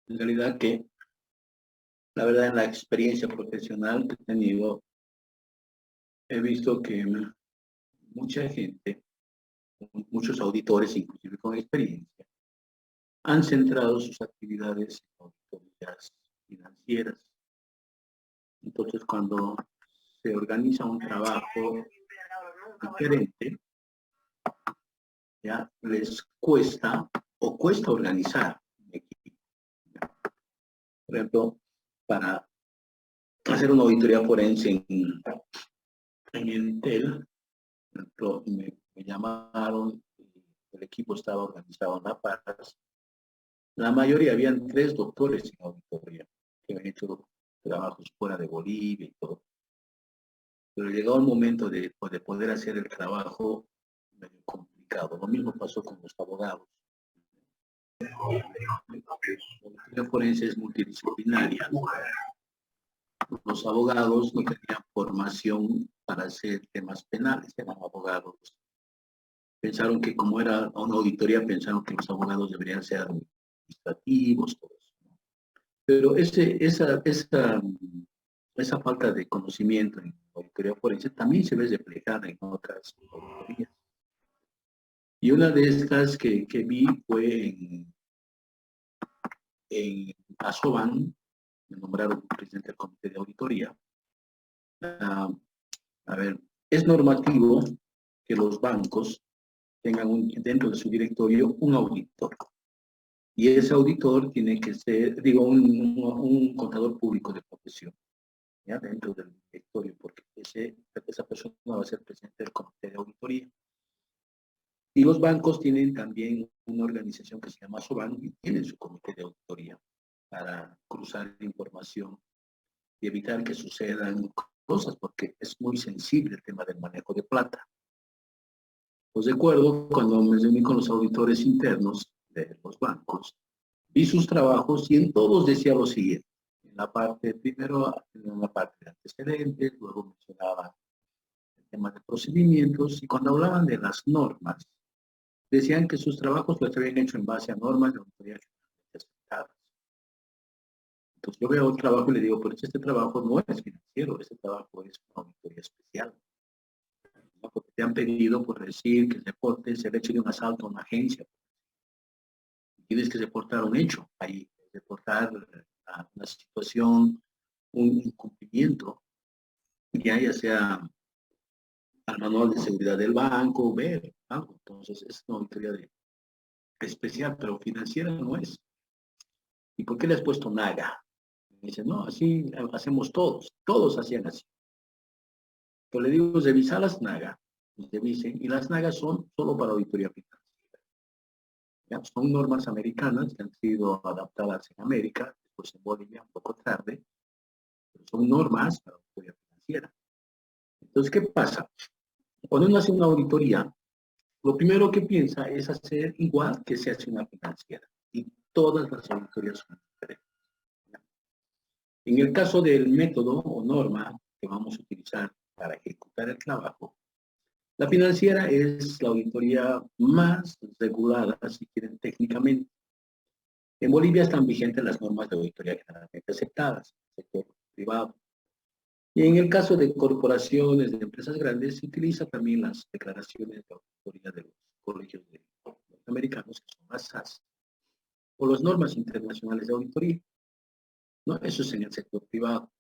En realidad que, la verdad, en la experiencia profesional que he tenido, he visto que mucha gente, muchos auditores, inclusive con experiencia, han centrado sus actividades en auditorías financieras. Entonces, cuando se organiza un trabajo diferente, ya les cuesta o cuesta organizar un equipo. Por ejemplo, para hacer una auditoría forense en Entel, me llamaron, el equipo estaba organizado en La Paz. La mayoría, habían 3 doctores en auditoría que habían hecho trabajos fuera de Bolivia y todo. Pero llegó el momento de poder hacer el trabajo medio complicado. Lo mismo pasó con los abogados. La forense es multidisciplinaria. Los abogados no tenían formación para hacer temas penales, eran abogados. Pensaron que como era una auditoría, pensaron que los abogados deberían ser administrativos, todo eso. Pero esa falta de conocimiento en la auditoría forense también se ve reflejada en otras auditorías. Y una de estas que vi fue en Asoban, me nombraron presidente del comité de auditoría. A ver, es normativo que los bancos tengan dentro de su directorio un auditor. Y ese auditor tiene que ser, digo, un contador público de profesión, ¿ya? Dentro del directorio, porque esa persona va a ser presidente del comité de auditoría. Y los bancos tienen también una organización que se llama SOBAN y tienen su comité de auditoría para cruzar información y evitar que sucedan cosas, porque es muy sensible el tema del manejo de plata. Os recuerdo cuando me reuní con los auditores internos de los bancos, vi sus trabajos y en todos decía lo siguiente. En la parte, primero, en una parte de antecedentes, luego mencionaban el tema de procedimientos y cuando hablaban de las normas, decían que sus trabajos los habían hecho en base a normas de auditoría aceptadas. Entonces yo veo el trabajo y le digo, pero este trabajo no es financiero, este trabajo es una auditoría especial. ¿No? Porque te han pedido por decir que reportes el hecho de un asalto a una agencia. Tienes que reportar un hecho ahí, reportar una situación, un incumplimiento, ya sea al manual de seguridad del banco, ver algo. Entonces es una auditoría especial, pero financiera no es. ¿Y por qué le has puesto NAGA? Me dice, no, así hacemos todos hacían así. Yo le digo, revisa las NAGA, revisen, y las NAGA son solo para auditoría financiera. ¿Ya? Son normas americanas que han sido adaptadas en América, después en Bolivia un poco tarde, pero son normas para auditoría financiera. Entonces, ¿qué pasa? Cuando uno hace una auditoría, lo primero que piensa es hacer igual que se hace una financiera, y todas las auditorías son diferentes. En el caso del método o norma que vamos a utilizar para ejecutar el trabajo, la financiera es la auditoría más regulada, si quieren, técnicamente. En Bolivia están vigentes las normas de auditoría generalmente aceptadas, en el sector privado. Y en el caso de corporaciones, de empresas grandes, se utiliza también las declaraciones de auditoría de los colegios norteamericanos, que son las SAS, o las normas internacionales de auditoría. ¿No? Eso es en el sector privado.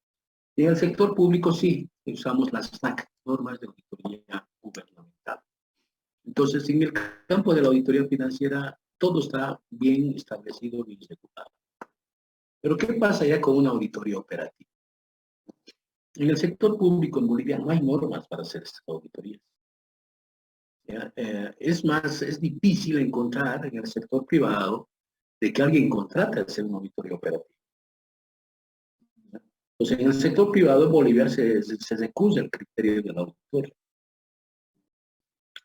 Y en el sector público sí, usamos las SNAC, normas de auditoría gubernamental. Entonces, en el campo de la auditoría financiera, todo está bien establecido, bien regulado. Pero ¿qué pasa ya con una auditoría operativa? En el sector público en Bolivia no hay normas para hacer estas auditorías. Es más, es difícil encontrar en el sector privado de que alguien contrate a hacer una auditoría operativa. Entonces, en el sector privado en Bolivia se recusa el criterio del auditor.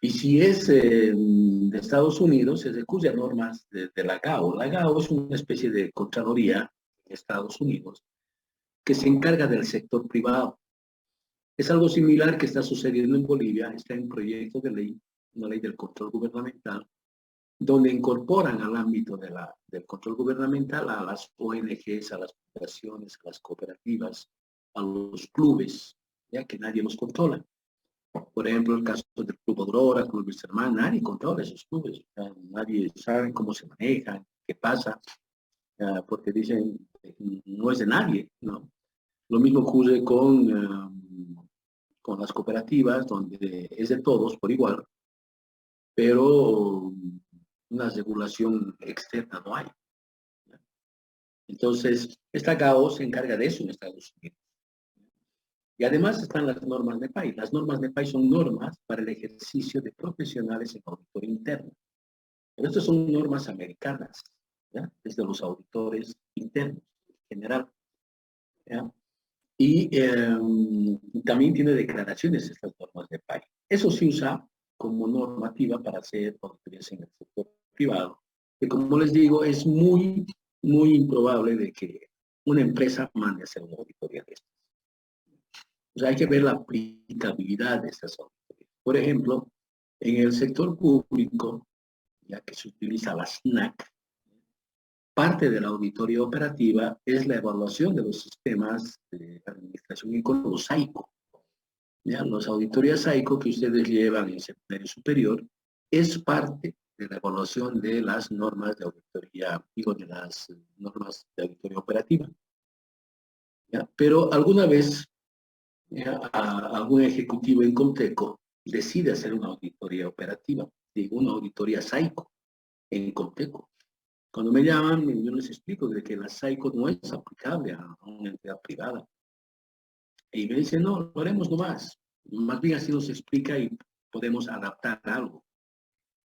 Y si es de Estados Unidos, se recusa a normas de la GAO. La GAO es una especie de contraloría en Estados Unidos que se encarga del sector privado. Es algo similar que está sucediendo en Bolivia, está en proyecto de ley, una ley del control gubernamental, donde incorporan al ámbito del control gubernamental a las ONGs, a las fundaciones, a las cooperativas, a los clubes, ya que nadie los controla. Por ejemplo, el caso del Club Aurora, Club Wilstermann, nadie controla esos clubes, nadie sabe cómo se manejan, qué pasa, porque dicen, no es de nadie, ¿no? Lo mismo ocurre con las cooperativas, donde es de todos por igual, pero una regulación externa no hay. Entonces, esta GAO se encarga de eso en Estados Unidos. Y además están las normas NEPAI. Las normas NEPAI son normas para el ejercicio de profesionales en auditoría interna. Pero estas son normas americanas, ¿ya? Desde los auditores internos en general, ¿ya? Y también tiene declaraciones estas normas NEPAI. Eso se usa como normativa para hacer auditorías en el sector privado, que como les digo, es muy, muy improbable de que una empresa mande a hacer una auditoría de estas. O sea, hay que ver la aplicabilidad de estas auditorías. Por ejemplo, en el sector público, ya que se utiliza la SNAC, parte de la auditoría operativa es la evaluación de los sistemas de administración y control, los SAICO. ¿Ya? Las auditorías SAICO que ustedes llevan en secundario superior es parte de la evaluación de las normas de auditoría, digo, de las normas de auditoría operativa. ¿Ya? Pero alguna vez algún ejecutivo en Comteco decide hacer una auditoría operativa, digo, una auditoría SAICO en Comteco. Cuando me llaman, yo les explico de que la SAICO no es aplicable a una entidad privada. Y me dicen, no, lo haremos nomás. Más bien así nos explica y podemos adaptar algo.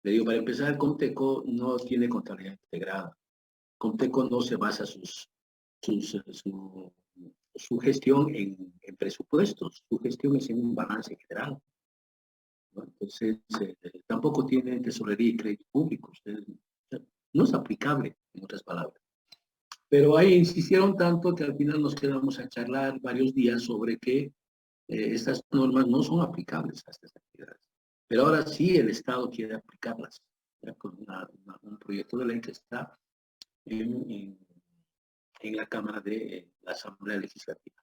Le digo, para empezar, Comteco no tiene contabilidad integrada. Comteco no se basa su gestión en presupuestos, su gestión es en un balance general, ¿no? Entonces, tampoco tiene tesorería y crédito público. No es aplicable, en otras palabras. Pero ahí insistieron tanto que al final nos quedamos a charlar varios días sobre que estas normas no son aplicables a estas actividades. Pero ahora sí el Estado quiere aplicarlas, ¿ya? Con un proyecto de ley que está en la Cámara de la Asamblea Legislativa.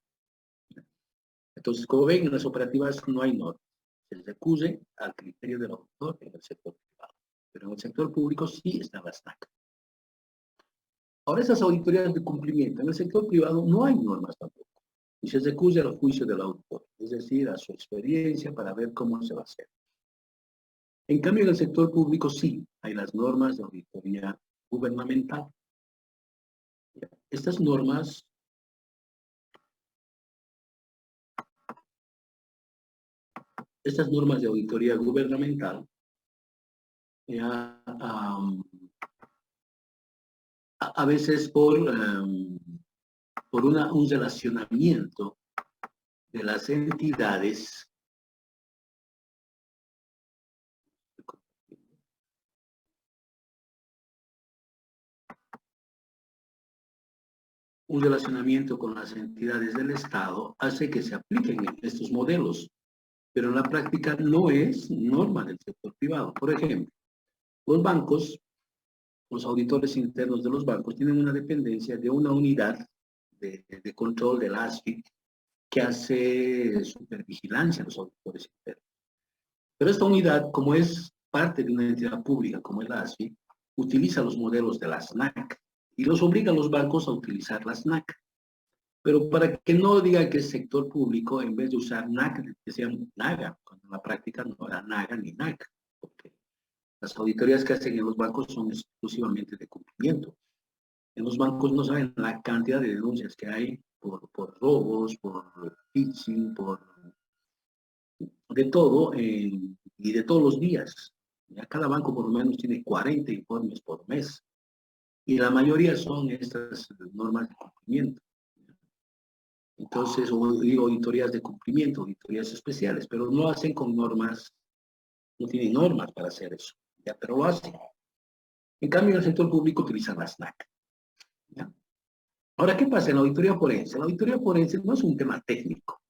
Entonces, como ven, en las operativas no hay normas. Se recurre al criterio del autor en el sector privado. Pero en el sector público sí está la SNAC. Ahora, esas auditorías de cumplimiento, en el sector privado no hay normas tampoco. Y se recurre al juicio del autor, es decir, a su experiencia para ver cómo se va a hacer. En cambio, en el sector público sí hay las normas de auditoría gubernamental. Estas normas de auditoría gubernamental a veces por un relacionamiento de las entidades con las entidades del Estado hace que se apliquen estos modelos, pero en la práctica no es norma del sector privado. Por ejemplo, los bancos, los auditores internos de los bancos tienen una dependencia de una unidad de control de la ASFIC que hace supervigilancia a los auditores internos. Pero esta unidad, como es parte de una entidad pública como es la ASFIC, utiliza los modelos de la SNAC y los obliga a los bancos a utilizar la SNAC. Pero para que no diga que es sector público, en vez de usar NAC, decían NAGA, cuando en la práctica no era NAGA ni NAC, porque las auditorías que hacen en los bancos son exclusivamente de cumplimiento. En los bancos no saben la cantidad de denuncias que hay por robos, por phishing, por de todo, y de todos los días. Ya cada banco por lo menos tiene 40 informes por mes. Y la mayoría son estas normas de cumplimiento. Entonces, digo auditorías de cumplimiento, auditorías especiales, pero no hacen con normas, no tienen normas para hacer eso, ya, pero lo hacen. En cambio, en el sector público utilizan la SNAC. ¿Ya? Ahora, ¿qué pasa en la auditoría forense? La auditoría forense no es un tema técnico.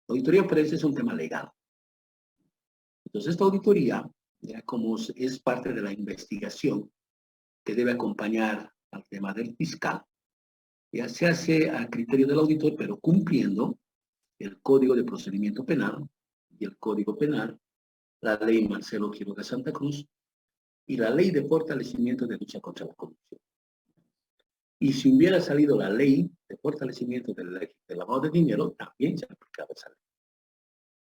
La auditoría forense es un tema legal. Entonces, esta auditoría ya como es parte de la investigación que debe acompañar al tema del fiscal, ya se hace a criterio del auditor, pero cumpliendo el Código de Procedimiento Penal y el Código Penal, la ley Marcelo Quiroga Santa Cruz y la ley de fortalecimiento de lucha contra la corrupción. Y si hubiera salido la ley de fortalecimiento del lavado de dinero, también se aplicaba esa ley.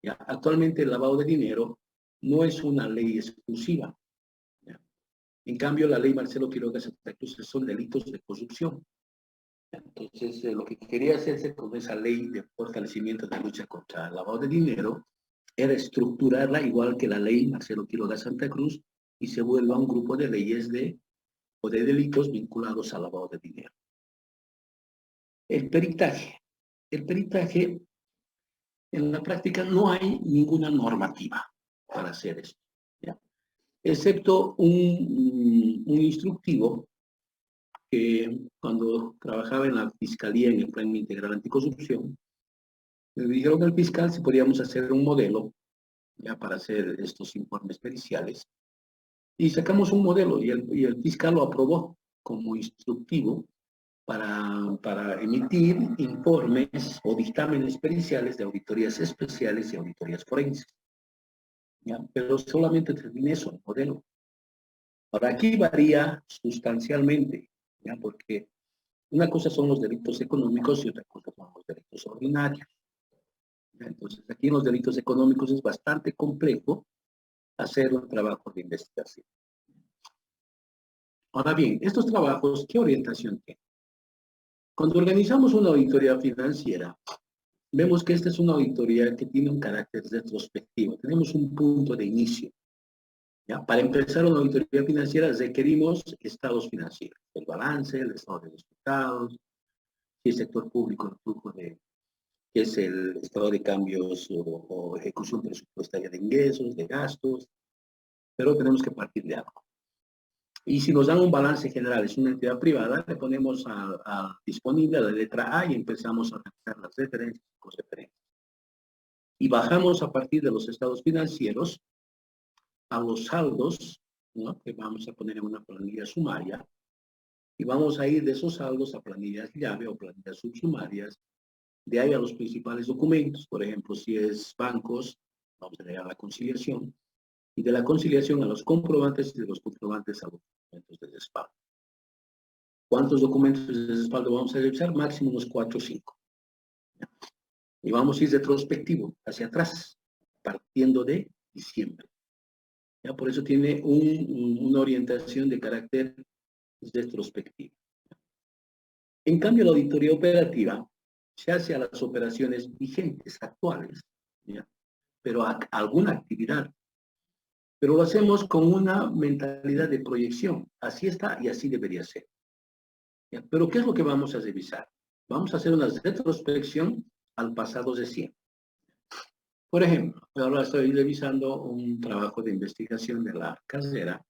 ¿Ya? Actualmente el lavado de dinero no es una ley exclusiva. ¿Ya? En cambio, la ley Marcelo Quiroga Santa Cruz son delitos de corrupción. Entonces, lo que quería hacerse con esa ley de fortalecimiento de lucha contra el lavado de dinero era estructurarla igual que la ley Marcelo Quiroga Santa Cruz y se vuelva un grupo de leyes o de delitos vinculados al lavado de dinero. El peritaje. El peritaje, en la práctica, no hay ninguna normativa para hacer esto, ¿ya? Excepto un instructivo que cuando trabajaba en la Fiscalía en el Plan Integral Anticorrupción, me dijeron al fiscal si podíamos hacer un modelo ya para hacer estos informes periciales. Y sacamos un modelo y el fiscal lo aprobó como instructivo para emitir informes o dictámenes periciales de auditorías especiales y auditorías forenses. ¿Ya? Pero solamente terminé eso, el modelo. Ahora, aquí varía sustancialmente, ¿ya? Porque una cosa son los delitos económicos y otra cosa son los delitos ordinarios. ¿Ya? Entonces, aquí en los delitos económicos es bastante complejo hacer un trabajo de investigación. Ahora bien, estos trabajos, ¿qué orientación tienen? Cuando organizamos una auditoría financiera, vemos que esta es una auditoría que tiene un carácter retrospectivo. Tenemos un punto de inicio. ¿Ya? Para empezar una auditoría financiera requerimos estados financieros, el balance, el estado de resultados, si el sector público, el flujo de, que es el estado de cambios o ejecución presupuestaria de ingresos, de gastos, pero tenemos que partir de algo. Y si nos dan un balance general, es una entidad privada, le ponemos a disponible a la letra A y empezamos a realizar las referencias y cosreferencias. Y bajamos a partir de los estados financieros a los saldos, ¿no? Que vamos a poner en una planilla sumaria, y vamos a ir de esos saldos a planillas llave o planillas subsumarias, de ahí a los principales documentos, por ejemplo, si es bancos, vamos a llegar a la conciliación, y de la conciliación a los comprobantes y de los comprobantes a los documentos de respaldo. ¿Cuántos documentos de respaldo vamos a revisar? Máximo unos 4 o 5. Y vamos a ir retrospectivo, hacia atrás, partiendo de diciembre. ¿Ya? Por eso tiene una orientación de carácter retrospectivo. En cambio, la auditoría operativa se hace a las operaciones vigentes, actuales, ¿ya? Pero a alguna actividad. Pero lo hacemos con una mentalidad de proyección. Así está y así debería ser. ¿Ya? Pero ¿qué es lo que vamos a revisar? Vamos a hacer una retrospección al pasado reciente. Por ejemplo, ahora estoy revisando un trabajo de investigación de la carrera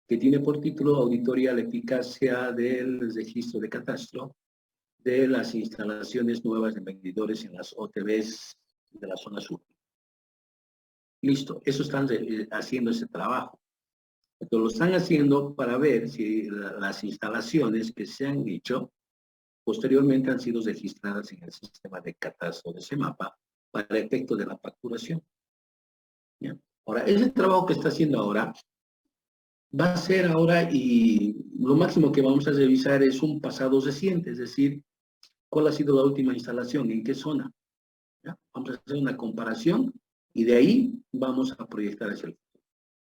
que tiene por título Auditoría a la eficacia del registro de catastro de las instalaciones nuevas de medidores en las OTBs de la zona sur. Listo, eso están haciendo ese trabajo. Entonces lo están haciendo para ver si las instalaciones que se han hecho posteriormente han sido registradas en el sistema de catastro de CEMAPA para el efecto de la facturación. ¿Ya? Ahora, ese trabajo que está haciendo ahora va a ser ahora y lo máximo que vamos a revisar es un pasado reciente, es decir, cuál ha sido la última instalación, en qué zona. ¿Ya? Vamos a hacer una comparación y de ahí vamos a proyectar hacia el futuro.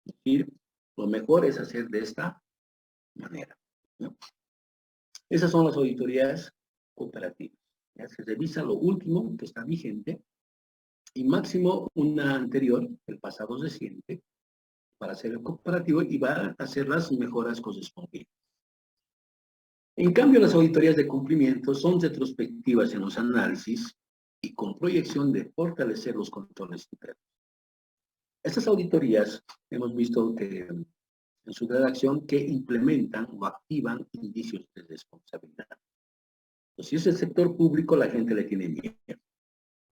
Es decir, lo mejor es hacer de esta manera. ¿No? Esas son las auditorías cooperativas. ¿Ya? Se revisa lo último que está vigente y máximo una anterior, el pasado reciente, para hacer el comparativo y va a hacer las mejoras correspondientes. En cambio, las auditorías de cumplimiento son retrospectivas en los análisis y con proyección de fortalecer los controles internos. Estas auditorías hemos visto que en su redacción que implementan o activan indicios de responsabilidad. Pues si es el sector público, la gente le tiene miedo.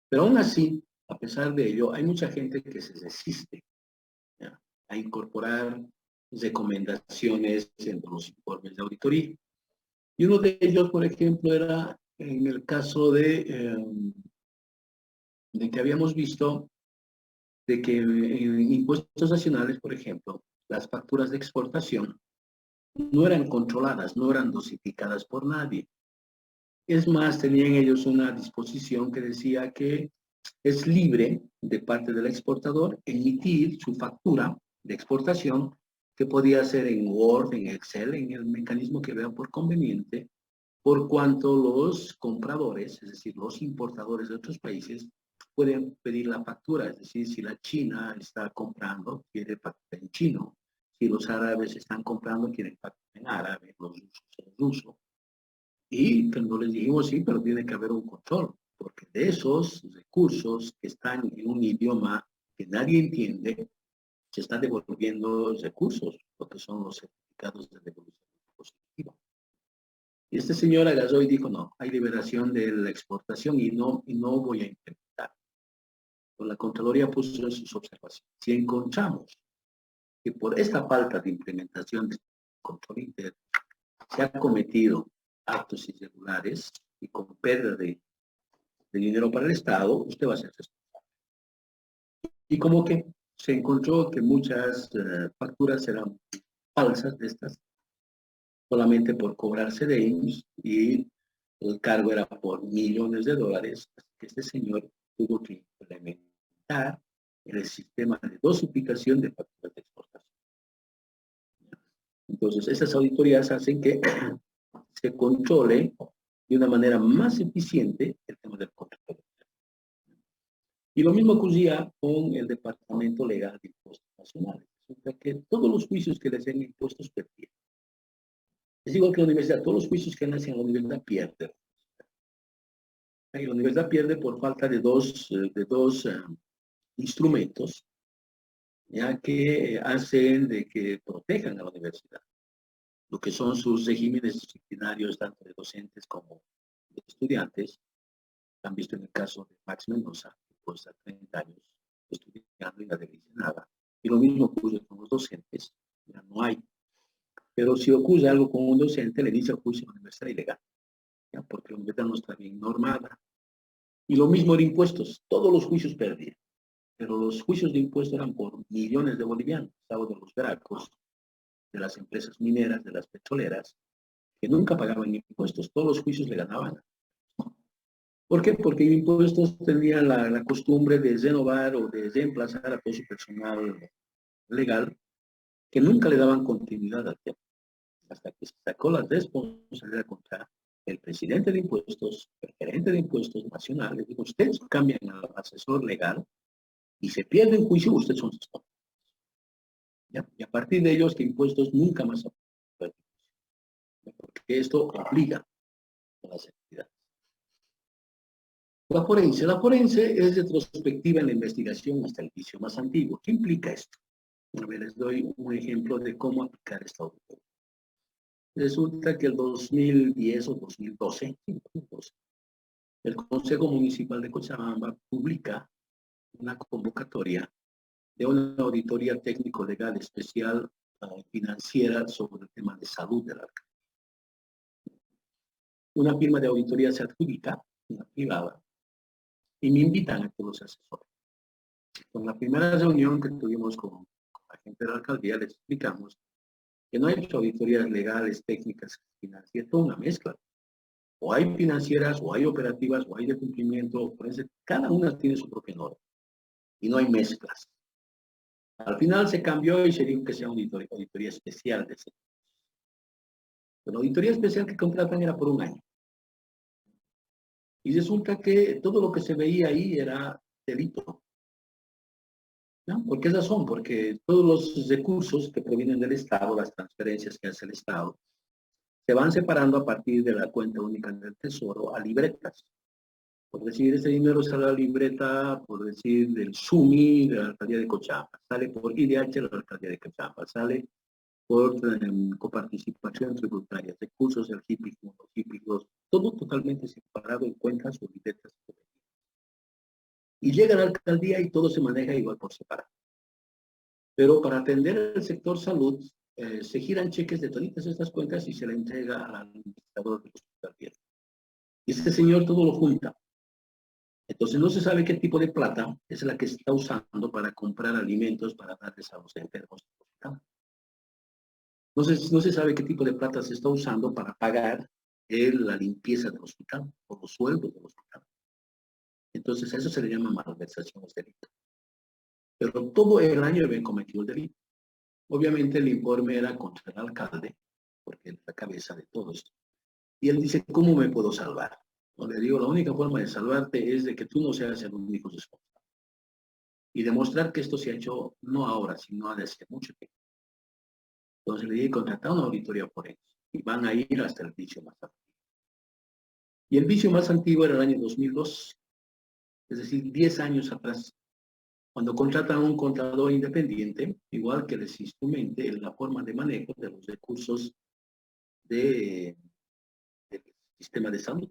Pero aún así, a pesar de ello, hay mucha gente que se resiste, ¿ya? a a incorporar recomendaciones en los informes de auditoría. Y uno de ellos, por ejemplo, era en el caso de que habíamos visto de que en impuestos nacionales, por ejemplo, las facturas de exportación no eran controladas, no eran dosificadas por nadie. Es más, tenían ellos una disposición que decía que es libre de parte del exportador emitir su factura de exportación, que podía ser en Word, en Excel, en el mecanismo que vean por conveniente, por cuanto los compradores, es decir, los importadores de otros países, pueden pedir la factura. Es decir, si la China está comprando, quiere factura en chino. Si los árabes están comprando, quieren factura en árabe, los rusos en ruso. Y cuando les dijimos, sí, pero tiene que haber un control, porque de esos recursos que están en un idioma que nadie entiende, se están devolviendo recursos, lo que son los certificados de devolución positiva. Y este señor agarró y dijo, no, hay liberación de la exportación y no voy a implementar. Pues la Contraloría puso en sus observaciones. Si encontramos que por esta falta de implementación de control interno se ha cometido actos irregulares y con pérdida de dinero para el Estado, usted va a ser responsable. Y como que se encontró que muchas facturas eran falsas de estas, solamente por cobrarse de ellos, y el cargo era por millones de dólares, así que este señor tuvo que implementar el sistema de dosificación de facturas de exportación. Entonces, estas auditorías hacen que se controle de una manera más eficiente el tema del control. Y lo mismo ocurría con el Departamento Legal de Impuestos Nacionales. Resulta que todos los juicios que le hacían impuestos perdían. Es igual que la universidad, todos los juicios que le hacen a la universidad pierden. Y la universidad pierde por falta de dos instrumentos, ya que hacen de que protejan a la universidad. Lo que son sus regímenes disciplinarios, tanto de docentes como de estudiantes. Han visto en el caso de Max Mendoza, que cuesta 30 años estudiando y nadie dice nada. Y lo mismo ocurre con los docentes, ya no hay. Pero si ocurre algo con un docente, le dice al juicio a la universidad ilegal, ¿ya? Porque la universidad no está bien normada. Y lo mismo de impuestos, todos los juicios perdían. Pero los juicios de impuestos eran por millones de bolivianos, de los gracos, de las empresas mineras, de las petroleras, que nunca pagaban impuestos, todos los juicios le ganaban. ¿Por qué? Porque impuestos tenían la costumbre de renovar o de reemplazar a todo su personal legal, que nunca le daban continuidad al tema, hasta que se sacó la responsabilidad contra el presidente de impuestos, el gerente de impuestos nacionales. Digo, ustedes cambian al asesor legal y se pierde un juicio, ustedes son sus. Y a partir de ellos, que impuestos nunca más se pueden, porque esto obliga a las entidades. La forense es retrospectiva en la investigación hasta el juicio más antiguo. ¿Qué implica esto? A ver, les doy un ejemplo de cómo aplicar esta auditoría. Resulta que el 2010 o 2012, el Consejo Municipal de Cochabamba publica una convocatoria de una auditoría técnico-legal especial financiera sobre el tema de salud de la alcaldía. Una firma de auditoría se adjudica, una privada, y me invitan a que los asesore. Con la primera reunión que tuvimos con la gente de la alcaldía, les explicamos que no hay hecho auditorías legales, técnicas, financieras, toda una mezcla. O hay financieras, o hay operativas, o hay de cumplimiento, cada una tiene su propia norma. Y no hay mezclas. Al final se cambió y se dijo que sea una auditoría especial de ese. Pero la auditoría especial que contratan era por un año. Y resulta que todo lo que se veía ahí era delito. ¿No? ¿Por qué razón? Porque todos los recursos que provienen del Estado, las transferencias que hace el Estado, se van separando a partir de la cuenta única del Tesoro a libretas. Por decir, ese dinero sale a la libreta, por decir, del SUMI de la alcaldía de Cochabamba, sale por IDH de la alcaldía de Cochabamba, sale por coparticipación tributaria, recursos del HIPIC 1, HIPIC 2, todo totalmente separado en cuentas o libretas. Y llega a la alcaldía y todo se maneja igual por separado. Pero para atender el sector salud, se giran cheques de todas estas cuentas y se le entrega al administrador del hospital viejo. Y este señor todo lo junta. Entonces no se sabe qué tipo de plata es la que se está usando para comprar alimentos para darles a los enfermos del hospital. No se sabe qué tipo de plata se está usando para pagar la limpieza del hospital o los sueldos del hospital. Entonces a eso se le llama malversación o delito. Pero todo el año había cometido el delito. Obviamente el informe era contra el alcalde, porque es la cabeza de todo esto. Y él dice, ¿cómo me puedo salvar? No, le digo, la única forma de salvarte es de que tú no seas el único responsable. Y demostrar que esto se ha hecho no ahora, sino desde mucho tiempo. Entonces le dije, contratar una auditoría forense. Y van a ir hasta el vicio más antiguo. Y el vicio más antiguo era el año 2002, es decir, 10 años atrás, cuando contratan a un contador independiente, igual que les instrumente en la forma de manejo de los recursos del sistema de salud.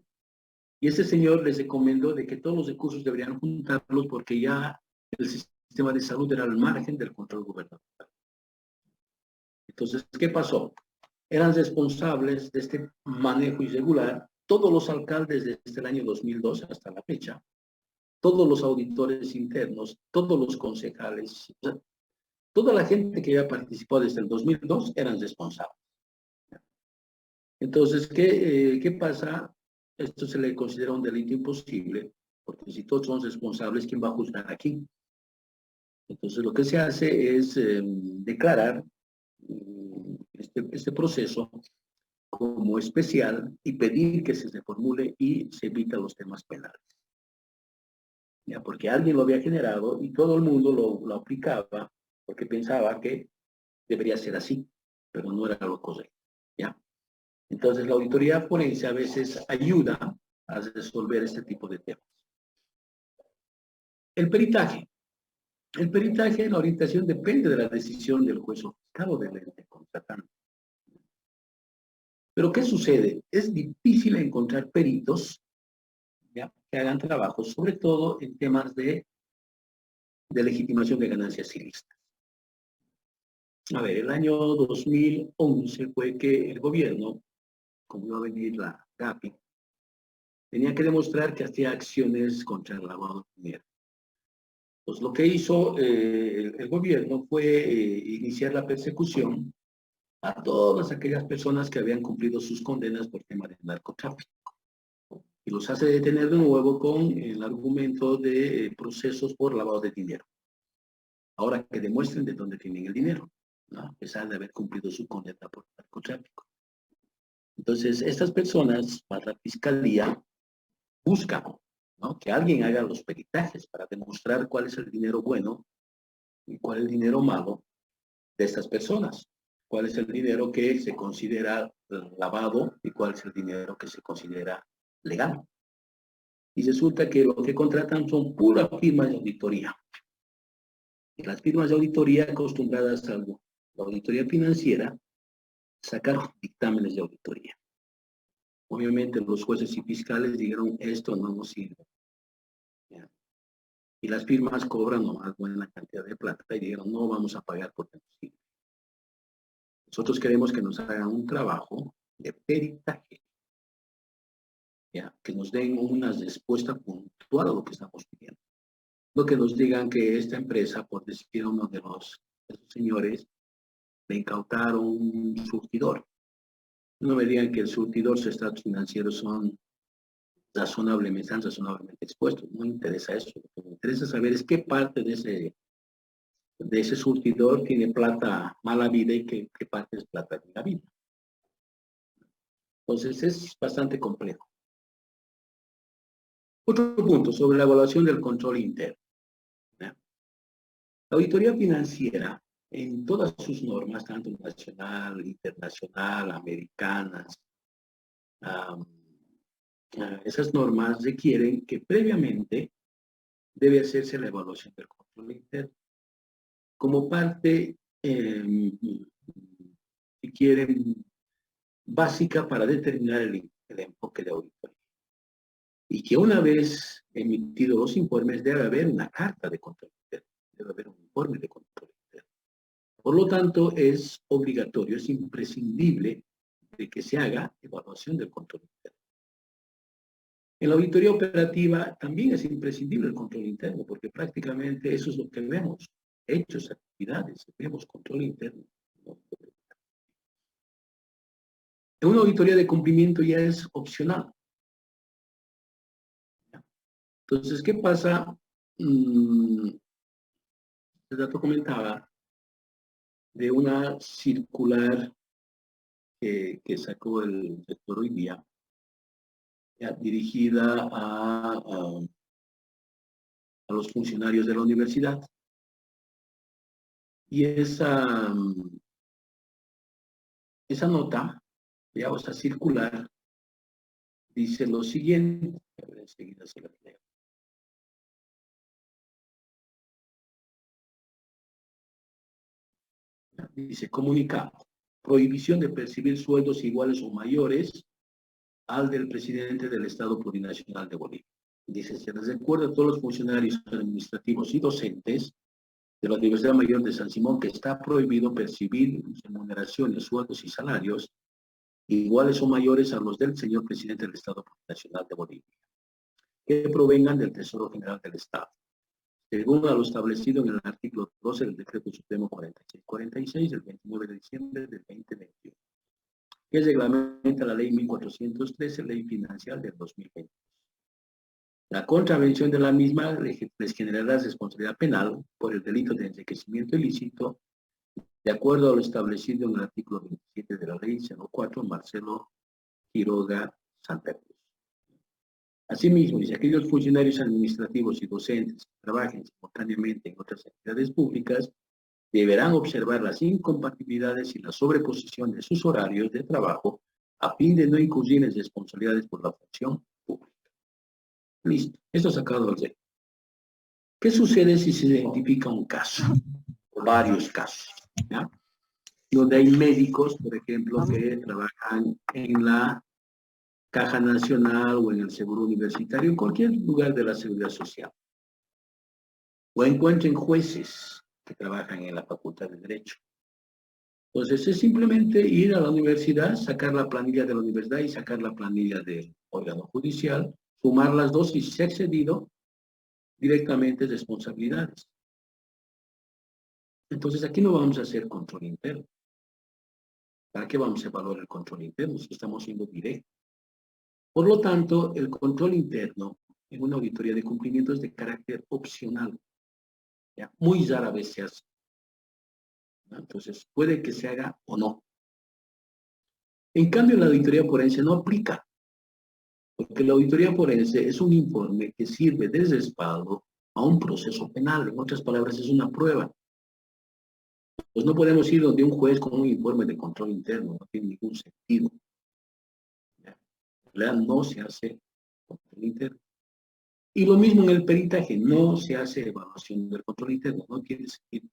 Y ese señor les recomendó de que todos los recursos deberían juntarlos porque ya el sistema de salud era al margen del control gubernamental. Entonces, ¿qué pasó? Eran responsables de este manejo irregular todos los alcaldes desde el año 2002 hasta la fecha, todos los auditores internos, todos los concejales, toda la gente que ya participó desde el 2002 eran responsables. Entonces, ¿qué pasa? Esto se le considera un delito imposible, porque si todos son responsables, ¿quién va a juzgar aquí? Entonces, lo que se hace es declarar este proceso como especial y pedir que se reformule y se evita los temas penales. ¿Ya? Porque alguien lo había generado y todo el mundo lo aplicaba porque pensaba que debería ser así, pero no era lo correcto. ¿Ya? Entonces, la auditoría forense a veces ayuda a resolver este tipo de temas. El peritaje. El peritaje, la orientación depende de la decisión del juez o fiscal del ente contratante. Pero ¿qué sucede? Es difícil encontrar peritos, ¿ya?, que hagan trabajos, sobre todo en temas de legitimación de ganancias ilícitas. A ver, el año 2011 fue que el gobierno, como iba a venir la GAPI, tenía que demostrar que hacía acciones contra el lavado de dinero. Pues lo que hizo el gobierno fue iniciar la persecución a todas aquellas personas que habían cumplido sus condenas por tema de narcotráfico. Y los hace detener de nuevo con el argumento de procesos por lavado de dinero. Ahora que demuestren de dónde tienen el dinero, ¿no?, a pesar de haber cumplido su condena por narcotráfico. Entonces, estas personas, para la fiscalía, buscan, ¿no?, que alguien haga los peritajes para demostrar cuál es el dinero bueno y cuál es el dinero malo de estas personas. Cuál es el dinero que se considera lavado y cuál es el dinero que se considera legal. Y resulta que lo que contratan son puras firmas de auditoría. Y las firmas de auditoría acostumbradas a la auditoría financiera sacar dictámenes de auditoría. Obviamente los jueces y fiscales dijeron, esto no nos sirve. ¿Ya? Y las firmas cobran nomás buena cantidad de plata y dijeron, no vamos a pagar porque nos sirve. Nosotros queremos que nos hagan un trabajo de peritaje, ¿ya?, que nos den una respuesta puntual a lo que estamos pidiendo. No que nos digan que esta empresa, por decir uno de esos señores, le incautaron un surtidor. No me digan que el surtidor, sus estados financieros son están razonablemente expuestos. No me interesa eso. Lo que me interesa saber es qué parte de ese surtidor tiene plata mala vida y qué parte es plata de la vida. Entonces es bastante complejo. Otro punto sobre la evaluación del control interno. ¿Ya? La auditoría financiera, en todas sus normas, tanto nacional, internacional, americanas, esas normas requieren que previamente debe hacerse la evaluación del control interno como parte, si quieren, básica para determinar el enfoque de auditoría. Y que una vez emitidos los informes debe haber una carta de control interno, debe haber un informe de control interno. Por lo tanto, es obligatorio, es imprescindible de que se haga evaluación del control interno. En la auditoría operativa también es imprescindible el control interno, porque prácticamente eso es lo que vemos, hechos, actividades, vemos control interno. En una auditoría de cumplimiento ya es opcional. Entonces, ¿qué pasa? El dato comentaba de una circular que sacó el rector hoy día, ya, dirigida a los funcionarios de la universidad. Y esa nota, ya, o sea, circular, dice lo siguiente. A ver, enseguida se la leo. Dice, comunicado. Prohibición de percibir sueldos iguales o mayores al del presidente del Estado Plurinacional de Bolivia. Dice, se les recuerda a todos los funcionarios administrativos y docentes de la Universidad Mayor de San Simón que está prohibido percibir remuneraciones, sueldos y salarios iguales o mayores a los del señor presidente del Estado Plurinacional de Bolivia, que provengan del Tesoro General del Estado, según a lo establecido en el artículo 12 del Decreto Supremo 4646 del 29 de diciembre del 2021, que reglamenta la Ley 1413, Ley Financiera del 2020. La contravención de la misma les generará responsabilidad penal por el delito de enriquecimiento ilícito, de acuerdo a lo establecido en el artículo 27 de la Ley 04 Marcelo Quiroga Santa Cruz. Asimismo, dice, aquellos funcionarios administrativos y docentes que trabajen simultáneamente en otras entidades públicas deberán observar las incompatibilidades y la sobreposición de sus horarios de trabajo a fin de no incurrir en responsabilidades por la función pública. Listo, esto sacado del rey. ¿Qué sucede si se identifica un caso o varios casos? ¿Ya? Donde hay médicos, por ejemplo, que trabajan en la Caja Nacional o en el Seguro Universitario, en cualquier lugar de la Seguridad Social. O encuentren jueces que trabajan en la Facultad de Derecho. Entonces, es simplemente ir a la universidad, sacar la planilla de la universidad y sacar la planilla del órgano judicial, sumar las dos y si se ha excedido, directamente responsabilidades. Entonces, aquí no vamos a hacer control interno. ¿Para qué vamos a evaluar el control interno si estamos siendo directos? Por lo tanto, el control interno en una auditoría de cumplimiento es de carácter opcional. ¿Ya? Muy rara vez se hace. ¿No? Entonces, puede que se haga o no. En cambio, la auditoría forense no aplica, porque la auditoría forense es un informe que sirve de respaldo a un proceso penal. En otras palabras, es una prueba. Pues no podemos ir donde un juez con un informe de control interno, no tiene ningún sentido. ¿Ya? En realidad no se hace control interno. Y lo mismo en el peritaje, no se hace evaluación del control interno, no tiene sentido.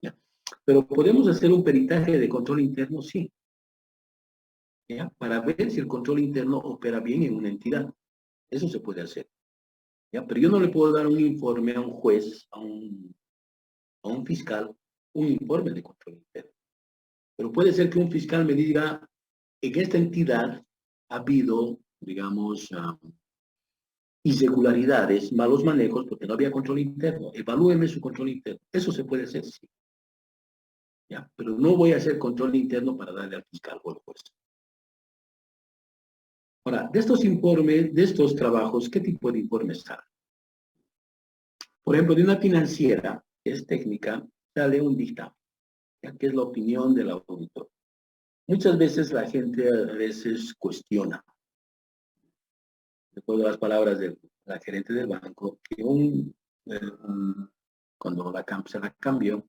¿Ya? Pero podemos hacer un peritaje de control interno, sí. ¿Ya? Para ver si el control interno opera bien en una entidad. Eso se puede hacer. ¿Ya? Pero yo no le puedo dar un informe a un juez, a un fiscal, un informe de control interno. Pero puede ser que un fiscal me diga, en esta entidad ha habido, digamos, irregularidades, malos manejos, porque no había control interno. Evalúeme su control interno. Eso se puede hacer, sí. ¿Ya? Pero no voy a hacer control interno para darle al fiscal o al juez. Ahora, de estos informes, de estos trabajos, ¿qué tipo de informes salen? Por ejemplo, de una financiera, que es técnica, sale un dictamen, ¿ya? Que es la opinión del auditor. Muchas veces la gente a veces cuestiona, después de las palabras de la gerente del banco, que cuando se la cambió,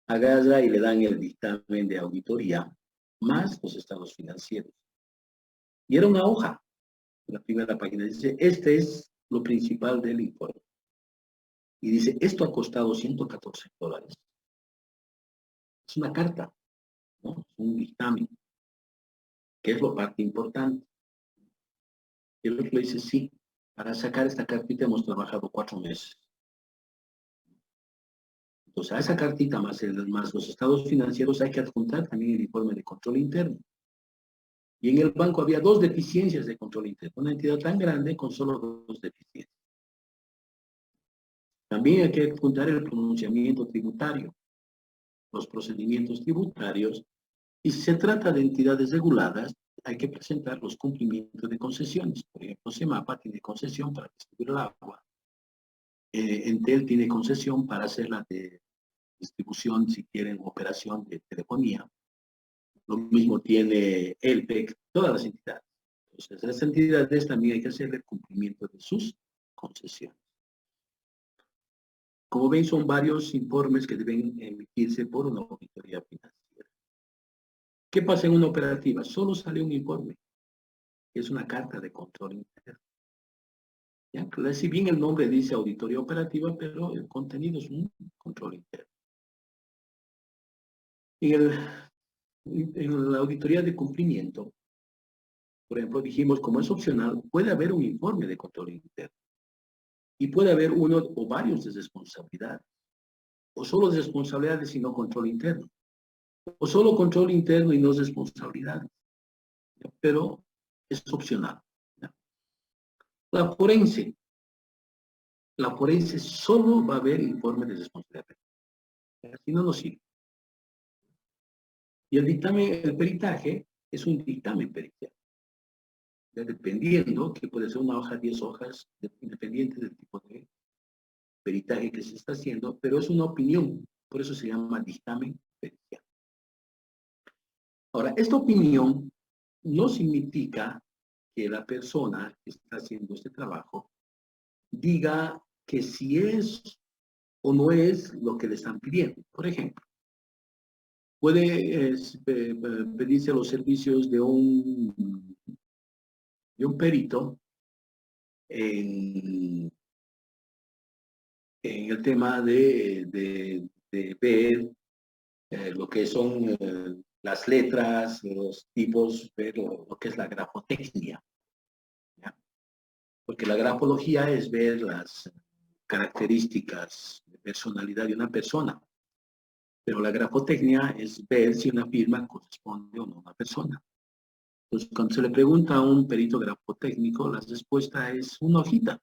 agarra y le dan el dictamen de auditoría más los estados financieros. Y era una hoja. En la primera página dice, este es lo principal del informe. Y dice, esto ha costado $114. Es una carta, ¿no? Es un dictamen, que es lo parte importante. Y el otro le dice, sí, para sacar esta carpita hemos trabajado 4 meses. Entonces, a esa cartita más los estados financieros hay que adjuntar también el informe de control interno. Y en el banco había 2 deficiencias de control interno. Una entidad tan grande con solo 2 deficiencias. También hay que adjuntar el pronunciamiento tributario, los procedimientos tributarios. Y si se trata de entidades reguladas, hay que presentar los cumplimientos de concesiones. Por ejemplo, CEMAPA tiene concesión para distribuir el agua. Entel tiene concesión para hacer la de distribución, si quieren, operación de telefonía. Lo mismo tiene ELPEC, todas las entidades. Entonces, a las entidades también hay que hacer el cumplimiento de sus concesiones. Como ven, son varios informes que deben emitirse por una auditoría financiera. ¿Qué pasa en una operativa? Solo sale un informe, que es una carta de control interno. ¿Ya? Si bien el nombre dice auditoría operativa, pero el contenido es un control interno. En la auditoría de cumplimiento, por ejemplo, dijimos, como es opcional, puede haber un informe de control interno. Y puede haber uno o varios de responsabilidad. O solo de responsabilidades y no control interno. O solo control interno y no responsabilidades. Pero es opcional. La forense. La forense solo va a haber informe de responsabilidad. Si no, no sirve. Y el dictamen, el peritaje, es un dictamen pericial. Dependiendo, que puede ser una hoja, 10 hojas, independiente del tipo de peritaje que se está haciendo, pero es una opinión, por eso se llama dictamen pericial. Ahora, esta opinión no significa que la persona que está haciendo este trabajo diga que si es o no es lo que le están pidiendo. Por ejemplo, puede pedirse los servicios de un perito en el tema de ver lo que son las letras, los tipos, ver lo que es la grafotecnia. ¿Ya? Porque la grafología es ver las características de personalidad de una persona, pero la grafotecnia es ver si una firma corresponde o no a una persona. Entonces, cuando se le pregunta a un perito grafotécnico, la respuesta es una hojita.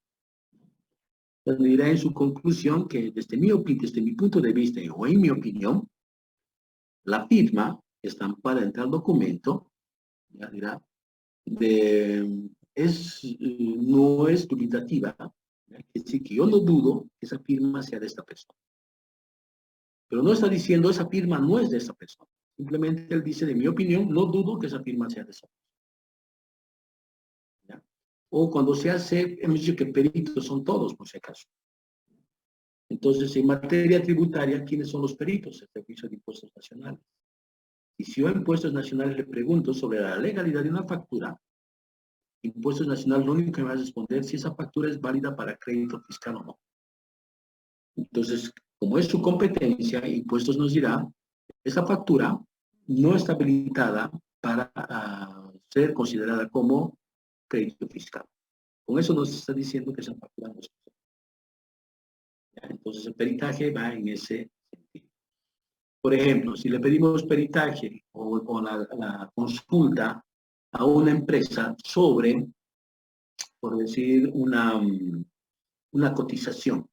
Entonces, dirá en su conclusión que desde mi punto de vista o en mi opinión, la firma estampada en tal documento, ya dirá, no es dubitativa, es decir, que yo no dudo que esa firma sea de esta persona. Pero no está diciendo esa firma no es de esa persona. Simplemente él dice, de mi opinión, no dudo que esa firma sea de esa persona. ¿Ya? O cuando se hace, hemos dicho que peritos son todos, por si acaso. Entonces, en materia tributaria, ¿quiénes son los peritos? El Servicio de Impuestos Nacionales. Y si yo a Impuestos Nacionales le pregunto sobre la legalidad de una factura, Impuestos Nacionales lo único que me va a responder si esa factura es válida para crédito fiscal o no. Entonces, como es su competencia, Impuestos nos dirá, esa factura no está habilitada para ser considerada como crédito fiscal. Con eso nos está diciendo que esa factura no es. Entonces, el peritaje va en ese sentido. Por ejemplo, si le pedimos peritaje o la consulta a una empresa sobre, por decir, una cotización,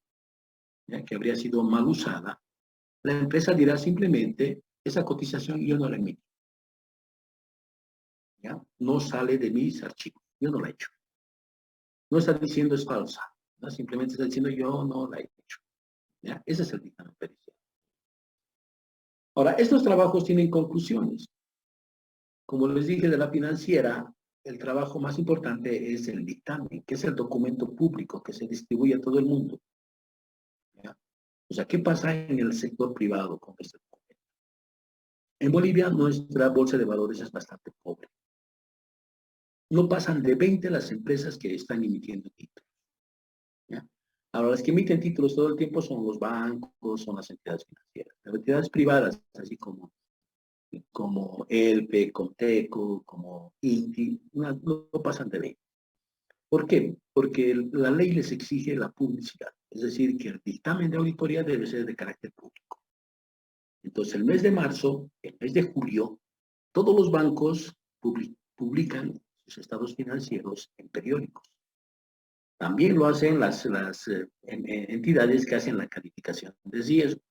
¿ya? Que habría sido mal usada, la empresa dirá simplemente, esa cotización yo no la emito. ¿Ya? No sale de mis archivos, yo no la he hecho. No está diciendo es falsa, ¿no? Simplemente está diciendo yo no la he hecho. ¿Ya? Ese es el dictamen pericial. Ahora, estos trabajos tienen conclusiones. Como les dije de la financiera, el trabajo más importante es el dictamen, que es el documento público que se distribuye a todo el mundo. ¿Ya? O sea, ¿qué pasa en el sector privado con este documento? En Bolivia, nuestra bolsa de valores es bastante pobre. No pasan de 20 las empresas que están emitiendo títulos. ¿Ya? Ahora, las que emiten títulos todo el tiempo son los bancos, son las entidades financieras. Las entidades privadas, así como ELPE, Conteco, como INTI, no pasan de 20. ¿Por qué? Porque la ley les exige la publicidad, es decir, que el dictamen de auditoría debe ser de carácter público. Entonces, el mes de marzo, el mes de julio, todos los bancos publican sus estados financieros en periódicos. También lo hacen las entidades que hacen la calificación de riesgo,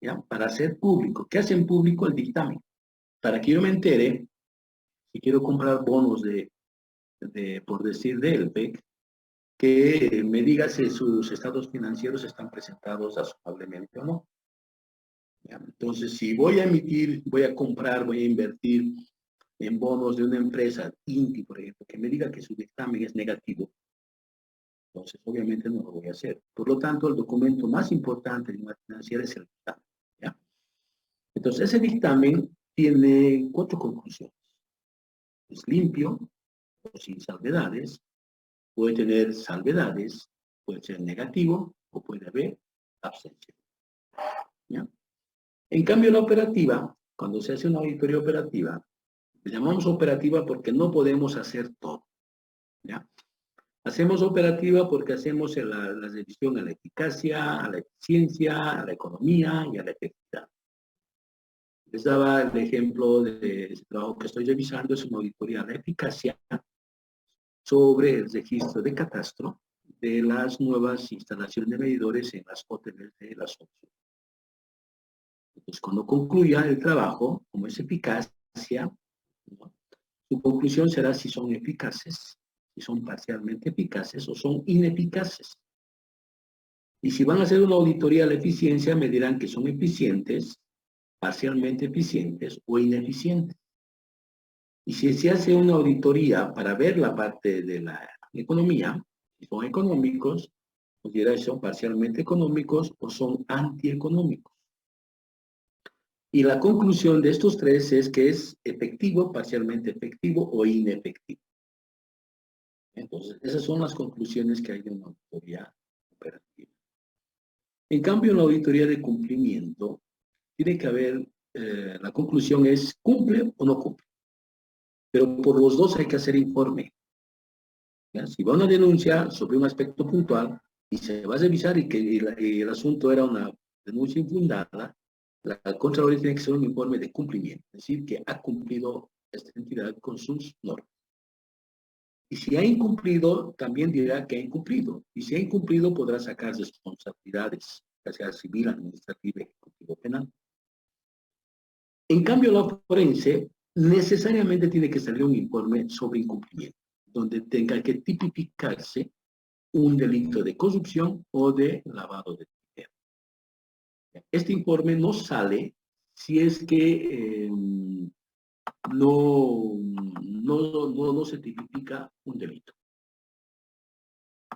¿ya? Para hacer público. ¿Qué hacen público? El dictamen. Para que yo me entere, si quiero comprar bonos por decir, de ELPEC, que me diga si sus estados financieros están presentados razonablemente o no. ¿Ya? Entonces, si voy a emitir, voy a comprar, voy a invertir en bonos de una empresa, INTI, por ejemplo, que me diga que su dictamen es negativo, entonces obviamente no lo voy a hacer. Por lo tanto, el documento más importante de una financiera es el dictamen. ¿Ya? Entonces, ese dictamen tiene 4 conclusiones. Es limpio, o sin salvedades, puede tener salvedades, puede ser negativo o puede haber abstención. ¿Ya? En cambio, la operativa, cuando se hace una auditoría operativa, le llamamos operativa porque no podemos hacer todo. ¿Ya? Hacemos operativa porque hacemos la revisión a la eficacia, a la eficiencia, a la economía y a la efectividad. Les daba el ejemplo de este trabajo que estoy revisando, es una auditoría a la eficacia sobre el registro de catastro de las nuevas instalaciones de medidores en las hoteles de la zona. Entonces, cuando concluya el trabajo, como es eficacia, ¿no? Su conclusión será si son eficaces, si son parcialmente eficaces o son ineficaces. Y si van a hacer una auditoría a la eficiencia, me dirán que son eficientes, parcialmente eficientes o ineficientes. Y si se hace una auditoría para ver la parte de la economía, si son económicos, nos dirá si son parcialmente económicos o son antieconómicos. Y la conclusión de estos 3 es que es efectivo, parcialmente efectivo o inefectivo. Entonces, esas son las conclusiones que hay de una auditoría operativa. En cambio, en la auditoría de cumplimiento, tiene que haber, la conclusión es cumple o no cumple. Pero por los dos hay que hacer informe. ¿Ya? Si va una denuncia sobre un aspecto puntual y se va a revisar y que el asunto era una denuncia infundada, la Contraloría tiene que hacer un informe de cumplimiento, es decir, que ha cumplido esta entidad con sus normas. Y si ha incumplido, también dirá que ha incumplido. Y si ha incumplido, podrá sacar responsabilidades, ya sea civil, administrativa, ejecutiva o penal. En cambio, la forense necesariamente tiene que salir un informe sobre incumplimiento, donde tenga que tipificarse un delito de corrupción o de lavado de dinero. Este informe no sale si es que no se tipifica un delito.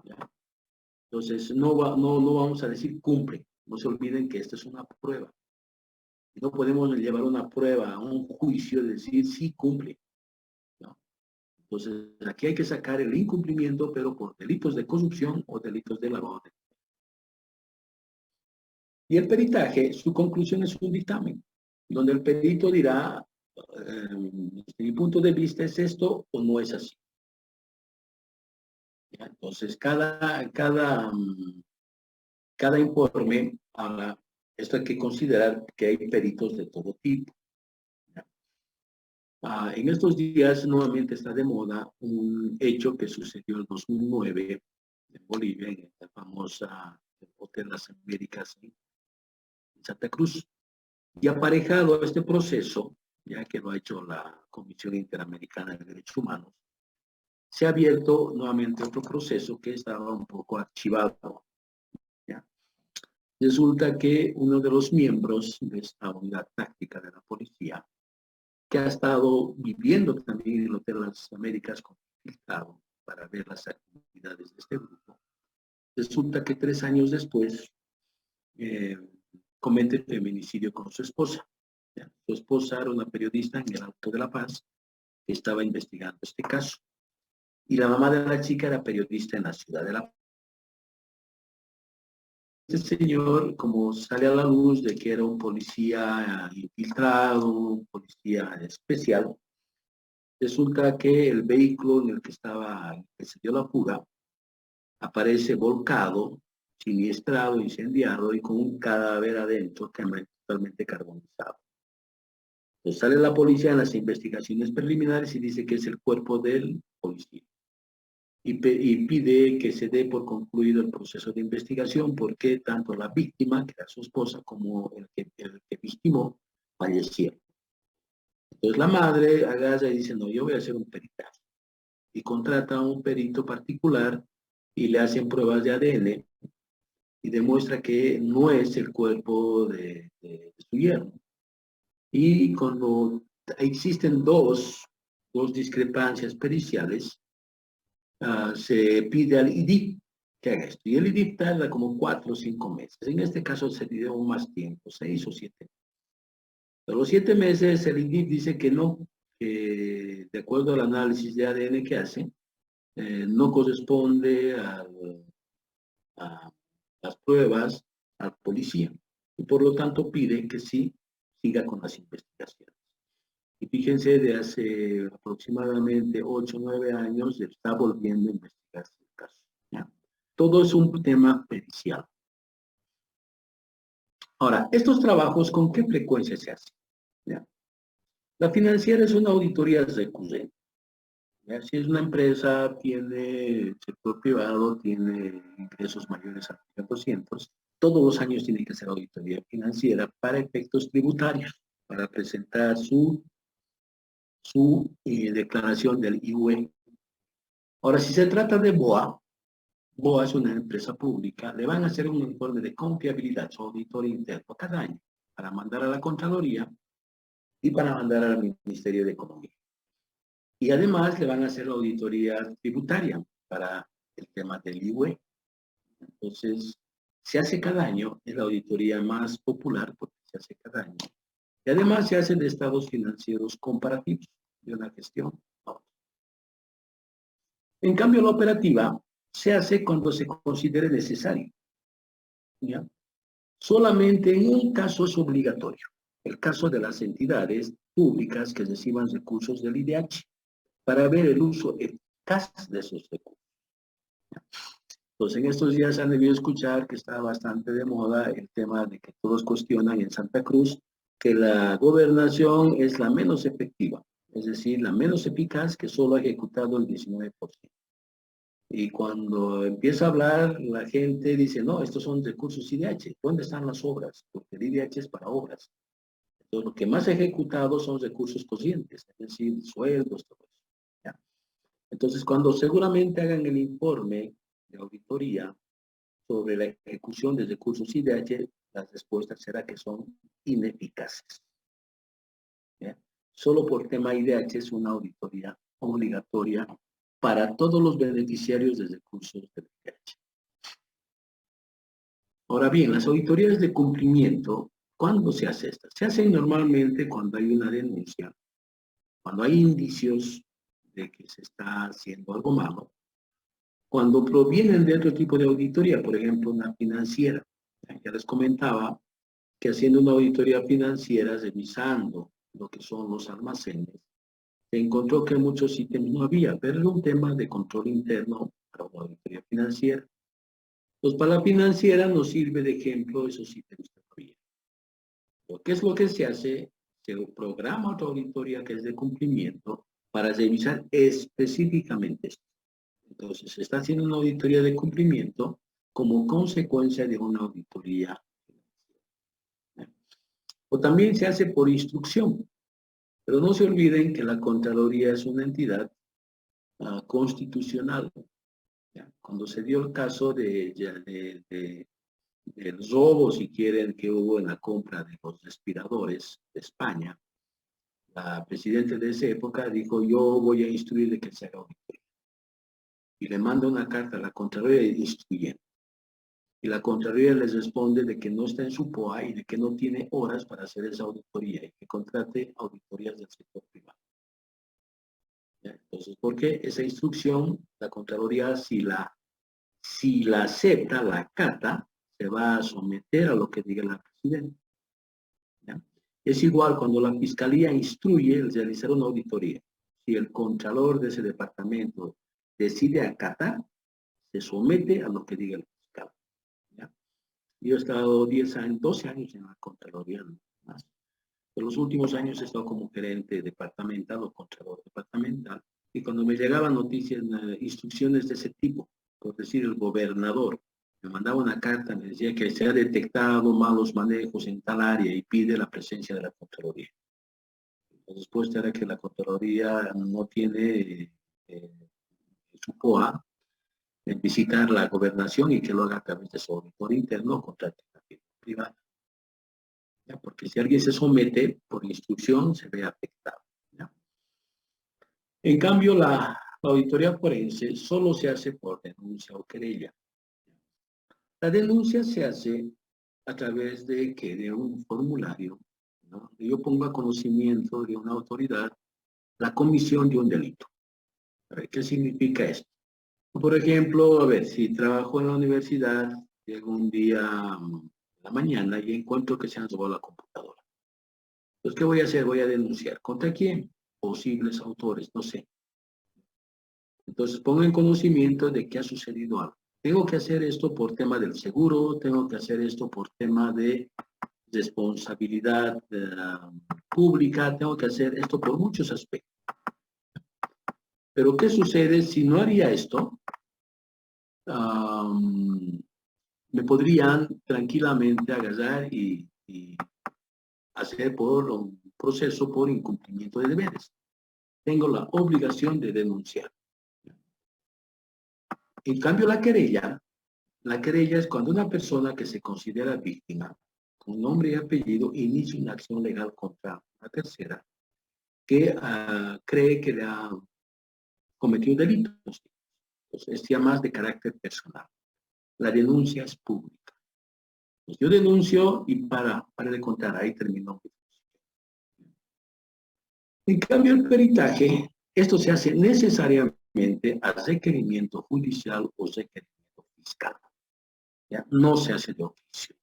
¿Ya? Entonces, no vamos a decir cumple. No se olviden que esta es una prueba. No podemos llevar una prueba a un juicio y decir sí cumple. ¿No? Entonces, aquí hay que sacar el incumplimiento, pero por delitos de corrupción o delitos de lavado de dinero. Y el peritaje, su conclusión es un dictamen, donde el perito dirá, desde mi punto de vista es esto o no es así. ¿Ya? Entonces, cada informe habla, esto hay que considerar que hay peritos de todo tipo. En estos días nuevamente está de moda un hecho que sucedió en 2009 en Bolivia, en la famosa Hotel Las Américas en Santa Cruz. Y aparejado a este proceso, ya que lo ha hecho la Comisión Interamericana de Derechos Humanos, se ha abierto nuevamente otro proceso que estaba un poco archivado. ¿Ya? Resulta que uno de los miembros de esta unidad táctica de la policía, que ha estado viviendo también en el Hotel Las Américas como infiltrado para ver las actividades de este grupo, resulta que 3 años después comete feminicidio con su esposa. ¿Ya? Su esposa era una periodista en el Alto de la Paz que estaba investigando este caso. Y la mamá de la chica era periodista en la ciudad de La Paz. Este señor, como sale a la luz de que era un policía infiltrado, un policía especial, resulta que el vehículo en el que que se dio la fuga, aparece volcado, siniestrado, incendiado y con un cadáver adentro totalmente carbonizado. Entonces sale la policía en las investigaciones preliminares y dice que es el cuerpo del policía. Y pide que se dé por concluido el proceso de investigación porque tanto la víctima, que era su esposa, como el que victimó, fallecieron. Entonces la madre agarra y dice, no, yo voy a hacer un peritaje. Y contrata a un perito particular y le hacen pruebas de ADN y demuestra que no es el cuerpo de su yerno. Y cuando existen dos discrepancias periciales, se pide al IDIP que haga esto. Y el IDIP tarda como 4 o 5 meses. En este caso se dio más tiempo, 6 o 7 meses. A los 7 meses el IDIP dice que no, que de acuerdo al análisis de ADN que hace, no corresponde a las pruebas al policía. Y por lo tanto pide que sí siga con las investigaciones. Y fíjense, de hace aproximadamente 8 o 9 años se está volviendo a investigar el caso. ¿Ya? Todo es un tema pericial. Ahora, estos trabajos, ¿con qué frecuencia se hacen? ¿Ya? La financiera es una auditoría recurrente. ¿Ya? Si es una empresa, tiene sector privado, tiene ingresos mayores a 200, todos los años tiene que hacer auditoría financiera para efectos tributarios, para presentar su declaración del IUE. Ahora, si se trata de BOA, BOA es una empresa pública, le van a hacer un informe de confiabilidad, su auditor interno, cada año, para mandar a la Contraloría y para mandar al Ministerio de Economía. Y además le van a hacer la auditoría tributaria para el tema del IUE. Entonces, se hace cada año, es la auditoría más popular porque se hace cada año. Y además se hacen de estados financieros comparativos de una gestión a otra. En cambio, la operativa se hace cuando se considere necesario. ¿Ya? Solamente en un caso es obligatorio, el caso de las entidades públicas que reciban recursos del IDH, para ver el uso eficaz de esos recursos. Entonces, en estos días han debido escuchar que está bastante de moda el tema de que todos cuestionan en Santa Cruz que la gobernación es la menos efectiva, es decir, la menos eficaz, que solo ha ejecutado el 19%. Y cuando empieza a hablar, la gente dice, no, estos son recursos IDH. ¿Dónde están las obras? Porque el IDH es para obras. Entonces, lo que más ha ejecutado son recursos corrientes, es decir, sueldos, todo eso. ¿Ya? Entonces, cuando seguramente hagan el informe de auditoría sobre la ejecución de recursos IDH, la respuesta será que son ineficaces. ¿Ya? Solo por tema IDH es una auditoría obligatoria para todos los beneficiarios de recursos del IDH. Ahora bien, las auditorías de cumplimiento, ¿cuándo se hace estas? Se hacen normalmente cuando hay una denuncia, cuando hay indicios de que se está haciendo algo malo, cuando provienen de otro tipo de auditoría, por ejemplo, una financiera. Ya les comentaba que haciendo una auditoría financiera, revisando lo que son los almacenes, se encontró que muchos ítems no había, pero era un tema de control interno para una auditoría financiera. Pues para la financiera nos sirve de ejemplo esos ítems que no había. ¿Qué es lo que se hace? Se programa otra auditoría que es de cumplimiento para revisar específicamente esto. Entonces, se está haciendo una auditoría de cumplimiento como consecuencia de una auditoría financiera. O también se hace por instrucción. Pero no se olviden que la Contraloría es una entidad constitucional. ¿Ya? Cuando se dio el caso del robo, si quieren, que hubo en la compra de los respiradores de España, la presidenta de esa época dijo, yo voy a instruirle que se haga auditoría. Y le manda una carta a la Contraloría instruyendo. Y la Contraloría les responde de que no está en su POA y de que no tiene horas para hacer esa auditoría y que contrate auditorías del sector privado. ¿Ya? Entonces, ¿por qué esa instrucción? La Contraloría, si la acepta, la acata, se va a someter a lo que diga la presidenta. ¿Ya? Es igual cuando la Fiscalía instruye el realizar una auditoría. Si el contralor de ese departamento decide acatar, se somete a lo que diga el fiscal. ¿Ya? Yo he estado 10 años, 12 años en la Contraloría, más. En los últimos años he estado como gerente departamental o contralor departamental, y cuando me llegaban noticias, instrucciones de ese tipo, por decir el gobernador, me mandaba una carta, me decía que se ha detectado malos manejos en tal área y pide la presencia de la Contraloría. La respuesta era que la Contraloría no tiene su POA en visitar la gobernación y que lo haga a través de su auditor interno o contrate una firma privada. ¿Ya? Porque si alguien se somete por instrucción, se ve afectado. ¿Ya? En cambio, la auditoría forense solo se hace por denuncia o querella. La denuncia se hace a través de un formulario, ¿no? Yo pongo a conocimiento de una autoridad la comisión de un delito. A ver, ¿qué significa esto? Por ejemplo, a ver, si trabajo en la universidad, llego un día en la mañana y encuentro que se han robado la computadora. Entonces, ¿qué voy a hacer? Voy a denunciar. ¿Contra quién? Posibles autores, no sé. Entonces, pongo en conocimiento de que ha sucedido algo. Tengo que hacer esto por tema del seguro, tengo que hacer esto por tema de responsabilidad pública, tengo que hacer esto por muchos aspectos. Pero, ¿qué sucede si no haría esto? Me podrían tranquilamente agarrar y hacer por un proceso por incumplimiento de deberes. Tengo la obligación de denunciar. En cambio, la querella es cuando una persona que se considera víctima, con nombre y apellido, inicia una acción legal contra una tercera que cree que le ha cometido delitos. Entonces, es ya más de carácter personal. La denuncia es pública. Pues yo denuncio y para de contar, ahí terminó. En cambio, el peritaje, esto se hace necesariamente a requerimiento judicial o requerimiento fiscal. ¿Ya? No se hace de oficio.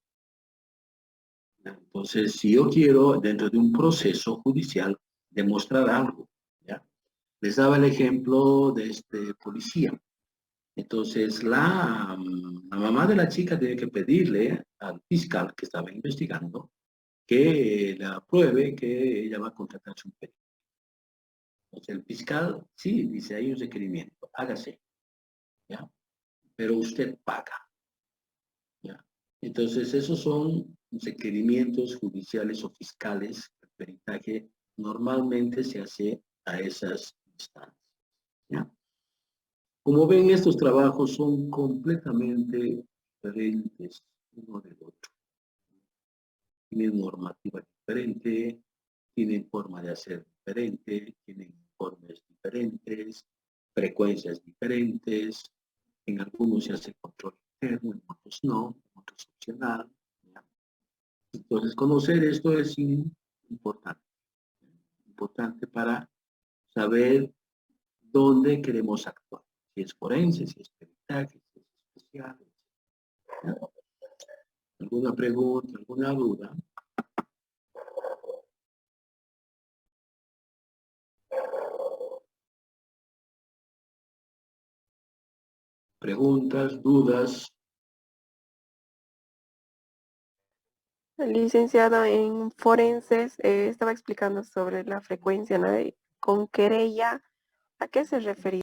Entonces, si yo quiero, dentro de un proceso judicial, demostrar algo, ¿ya? Les daba el ejemplo de este policía. Entonces, la mamá de la chica tiene que pedirle al fiscal que estaba investigando que le apruebe que ella va a contratar su perito. Entonces, el fiscal, sí, dice, hay un requerimiento, hágase, ¿ya? Pero usted paga, ¿ya? Entonces, esos son requerimientos judiciales o fiscales. El peritaje normalmente se hace a esas instancias, ¿ya? Como ven, estos trabajos son completamente diferentes uno del otro. Tienen normativa diferente, tienen forma de hacer diferente, tienen informes diferentes, frecuencias diferentes. En algunos se hace control interno, en otros no, en otros opcional. ¿Ya? Entonces, conocer esto es importante. Importante para saber dónde queremos actuar. Si es forense, si es peritaje, si es especial. ¿Ya? ¿Alguna pregunta, alguna duda? Preguntas, dudas. El licenciado en forenses estaba explicando sobre la frecuencia, ¿no? Con querella, ¿a qué se refería?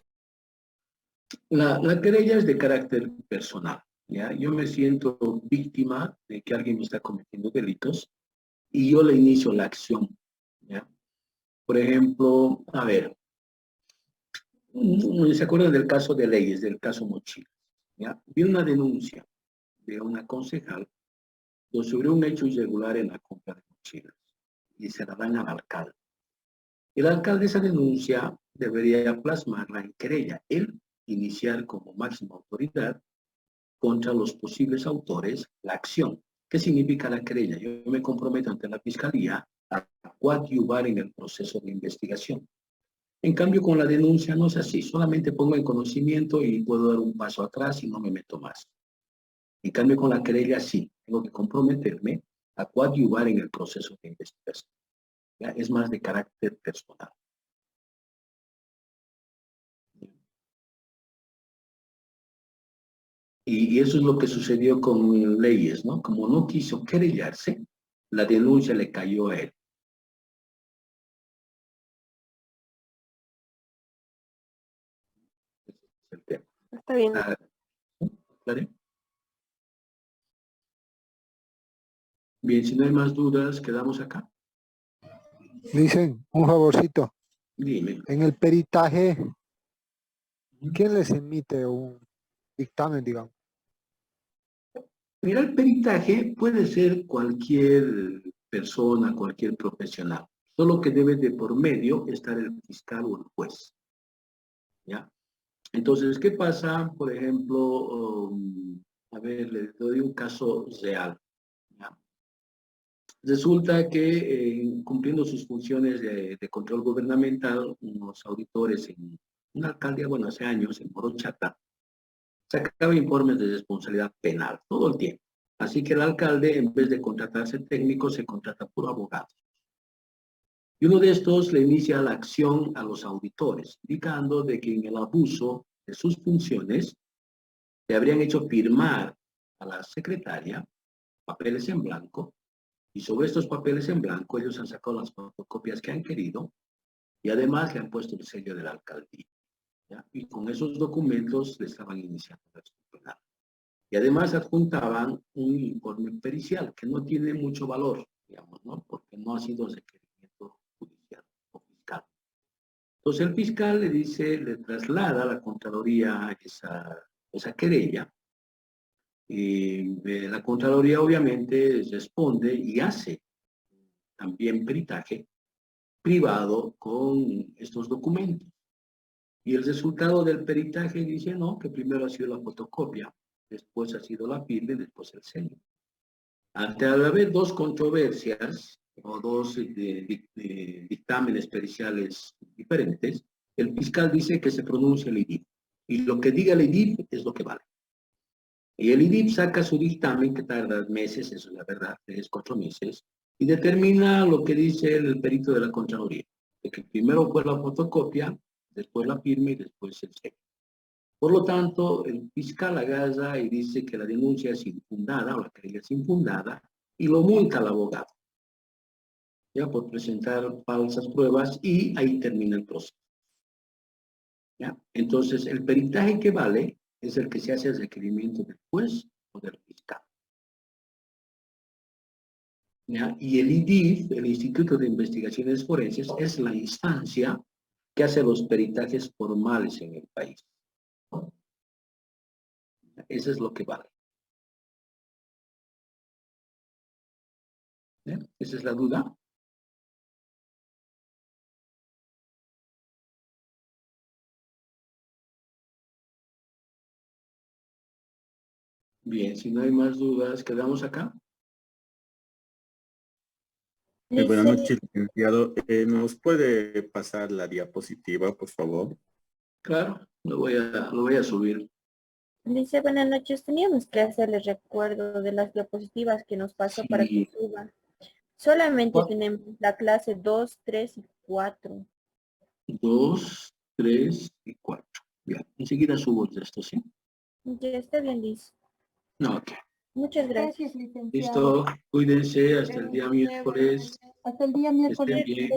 La querella es de carácter personal, ¿ya? Yo me siento víctima de que alguien me está cometiendo delitos y yo le inicio la acción, ¿ya? Por ejemplo, a ver, ¿se acuerdan del caso de Leyes, del caso Mochilas? ¿Ya? Vi una denuncia de una concejal sobre un hecho irregular en la compra de mochilas y se la dan al alcalde. El alcalde esa denuncia debería plasmarla en querella, él iniciar como máxima autoridad contra los posibles autores la acción. ¿Qué significa la querella? Yo me comprometo ante la fiscalía a coadyuvar en el proceso de investigación. En cambio, con la denuncia no es así, solamente pongo en conocimiento y puedo dar un paso atrás y no me meto más. En cambio, con la querella sí, tengo que comprometerme a coadyuvar en el proceso de investigación. ¿Ya? Es más de carácter personal. Y eso es lo que sucedió con Leyes, ¿no? Como no quiso querellarse, la denuncia le cayó a él. Ese es el tema. Está bien. ¿Claro? Bien, si no hay más dudas, quedamos acá. Dicen, un favorcito. Dime. En el peritaje, ¿quién les emite un dictamen, digamos? Mira, el peritaje puede ser cualquier persona, cualquier profesional, solo que debe de por medio estar el fiscal o el juez. ¿Ya? Entonces, ¿qué pasa? Por ejemplo, a ver, le doy un caso real. ¿Ya? Resulta que cumpliendo sus funciones de control gubernamental, unos auditores en una alcaldía, bueno, hace años, en Morochata, sacaba informes de responsabilidad penal todo el tiempo. Así que el alcalde, en vez de contratarse técnicos, se contrata puro abogado. Y uno de estos le inicia la acción a los auditores, indicando de que en el abuso de sus funciones le habrían hecho firmar a la secretaria papeles en blanco, y sobre estos papeles en blanco ellos han sacado las fotocopias que han querido y además le han puesto el sello de la alcaldía. ¿Ya? Y con esos documentos le estaban iniciando la acción penal. Y además adjuntaban un informe pericial que no tiene mucho valor, digamos, ¿no? Porque no ha sido requerimiento judicial o fiscal. Entonces el fiscal le dice, le traslada a la Contraloría esa querella. Y la Contraloría obviamente responde y hace también peritaje privado con estos documentos. Y el resultado del peritaje dice, no, que primero ha sido la fotocopia, después ha sido la firma y después el sello. Ante al haber dos controversias o dos dictámenes periciales diferentes, el fiscal dice que se pronuncia el IDIP. Y lo que diga el IDIP es lo que vale. Y el IDIP saca su dictamen, que tarda meses, eso es la verdad, 3, 4 meses, y determina lo que dice el perito de la Contraloría, de que primero fue la fotocopia, después la firma y después el sello. Por lo tanto, el fiscal agarra y dice que la denuncia es infundada, o la querella es infundada, y lo multa al abogado, ya por presentar falsas pruebas, y ahí termina el proceso. ¿Ya? Entonces, el peritaje que vale es el que se hace al requerimiento del juez o del fiscal. ¿Ya? Y el IDIF, el Instituto de Investigaciones Forenses, es la instancia que hace los peritajes formales en el país. Eso es lo que vale. ¿Ya? Esa es la duda. Bien, si no hay más dudas, quedamos acá. Buenas noches, licenciado. ¿Nos puede pasar la diapositiva, por favor? Claro, lo voy a subir. Dice, buenas noches, teníamos que hacerle recuerdo de las diapositivas que nos pasó para que Sí. suba. Solamente ¿Cuál? tenemos la clase 2, 3 y 4. 2, 3 y 4. Bien, enseguida subo esto, ¿sí? Ya está bien, dice. No, ok. Muchas gracias. Gracias, licenciado. Listo, cuídense hasta el día miércoles. Hasta el día Estén miércoles. bien.